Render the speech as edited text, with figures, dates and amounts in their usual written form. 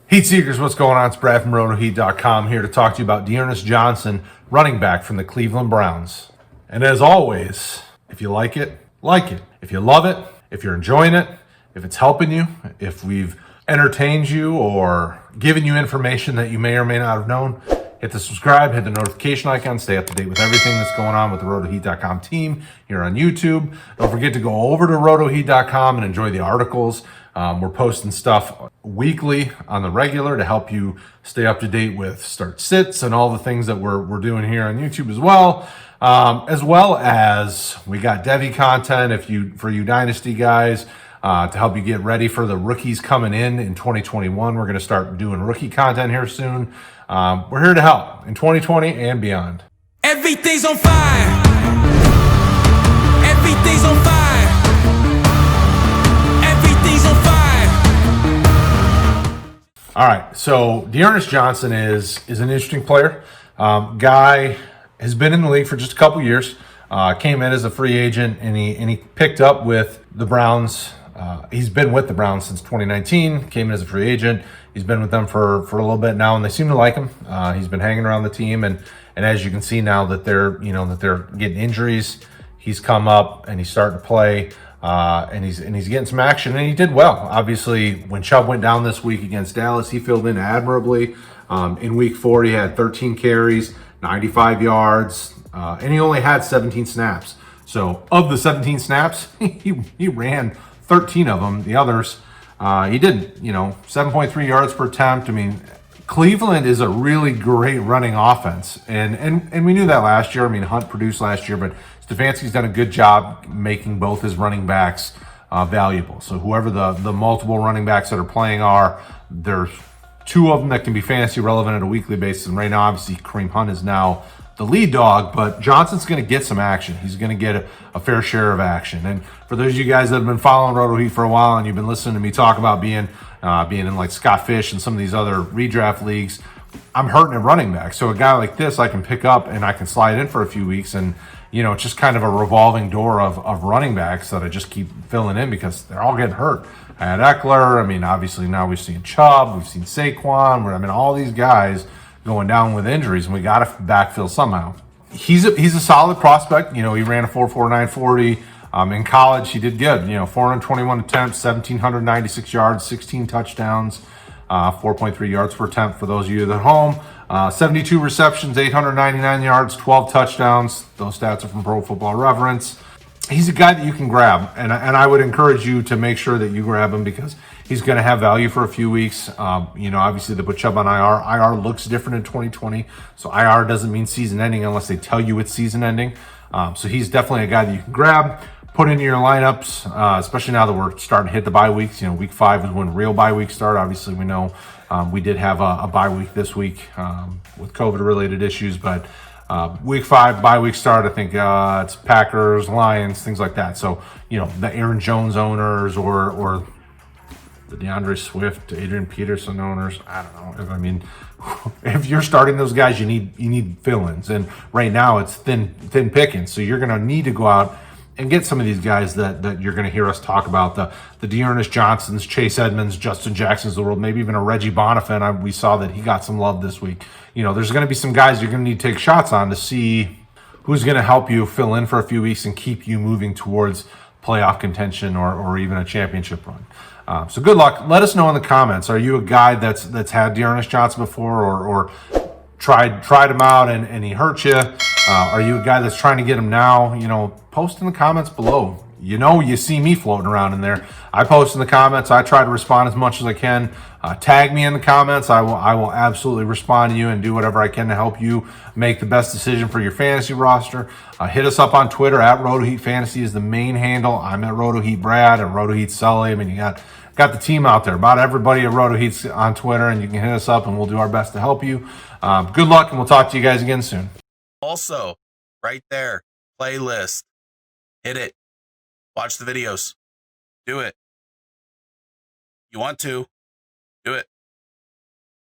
Heat Seekers, what's going on? It's Brad from RotoHeat.com here to talk to you about Ernest Johnson, running back from the Cleveland Browns. And as always, if you like it, like it. If you love it, if you're enjoying it, if it's helping you, if we've entertained you or given you information that you may or may not have known, hit the subscribe, hit the notification icon, stay up to date with everything that's going on with the RotoHeat.com team here on YouTube. Don't forget to go over to RotoHeat.com and enjoy the articles. We're posting stuff weekly on the regular to help you stay up to date with start sits and all the things that we're doing here on YouTube as well. As well as we got Devy content for you Dynasty guys to help you get ready for the rookies coming in 2021. We're going to start doing rookie content here soon. We're here to help in 2020 and beyond. Everything's on fire. Everything's on fire. Everything's on fire. All right, so Ernest Johnson is an interesting player. Guy has been in the league for just a couple years. Came in as a free agent, and he picked up with the Browns. He's been with the Browns since 2019. Came in as a free agent. He's been with them for a little bit now, and they seem to like him. He's been hanging around the team, and as you can see now that they're getting injuries, he's come up and he's starting to play. And he's getting some action, and he did well. Obviously, when Chubb went down this week against Dallas, he filled in admirably. In week 4, he had 13 carries, 95 yards, and he only had 17 snaps. So of the 17 snaps, he ran 13 of them. The others, he didn't. 7.3 yards per attempt. I mean, Cleveland is a really great running offense, and we knew that last year. I mean, Hunt produced last year, but Stefanski's done a good job making both his running backs valuable. So whoever the multiple running backs that are playing are, there's 2 of them that can be fantasy relevant at a weekly basis. And right now, obviously, Kareem Hunt is now the lead dog, but Johnson's going to get some action. He's going to get a fair share of action. And for those of you guys that have been following RotoHeat for a while and you've been listening to me talk about being in like Scott Fish and some of these other redraft leagues, I'm hurting at running back. So a guy like this I can pick up and I can slide in for a few weeks, and it's just kind of a revolving door of running backs that I just keep filling in because they're all getting hurt. I had Eckler. I mean, obviously now we've seen Chubb, we've seen Saquon. All these guys going down with injuries, and we got to backfill somehow. He's a solid prospect. He ran a 4.49 40. In college, he did good. 421 attempts, 1,796 yards, 16 touchdowns, 4.3 yards per attempt for those of you at home. 72 receptions, 899 yards, 12 touchdowns. Those stats are from Pro Football Reference. He's a guy that you can grab, and I would encourage you to make sure that you grab him because he's going to have value for a few weeks. Obviously they put Chubb on IR. IR looks different in 2020, so IR doesn't mean season ending unless they tell you it's season ending. So he's definitely a guy that you can grab, put into your lineups, especially now that we're starting to hit the bye weeks. Week 5 is when real bye weeks start. Obviously, we know we did have a bye week this week with COVID-related issues, but week 5 bye week start. I think it's Packers, Lions, things like that. So the Aaron Jones owners or the DeAndre Swift, Adrian Peterson owners. I don't know. I mean, if you're starting those guys, you need fill-ins, and right now it's thin pickings. So you're going to need to go out and get some of these guys that you're going to hear us talk about, the Ernest Johnsons, Chase Edmonds, Justin Jacksons of the world, maybe even a Reggie Bonifant. We saw that he got some love this week. There's going to be some guys you're going to need to take shots on to see who's going to help you fill in for a few weeks and keep you moving towards playoff contention or even a championship run. So good luck. Let us know in the comments. Are you a guy that's had Ernest Johnson before or tried him out and he hurt you? Are you a guy that's trying to get him now? Post in the comments below. You see me floating around in there. I post in the comments. I try to respond as much as I can. Tag me in the comments. I will absolutely respond to you and do whatever I can to help you make the best decision for your fantasy roster. Hit us up on Twitter at RotoHeat Fantasy is the main handle. I'm at RotoHeat Brad and RotoHeat Sully. I mean, you got the team out there. About everybody at RotoHeat's on Twitter, and you can hit us up and we'll do our best to help you. Good luck, and we'll talk to you guys again soon. Also, right there, playlist. Hit it. Watch the videos. Do it. You want to. Do it.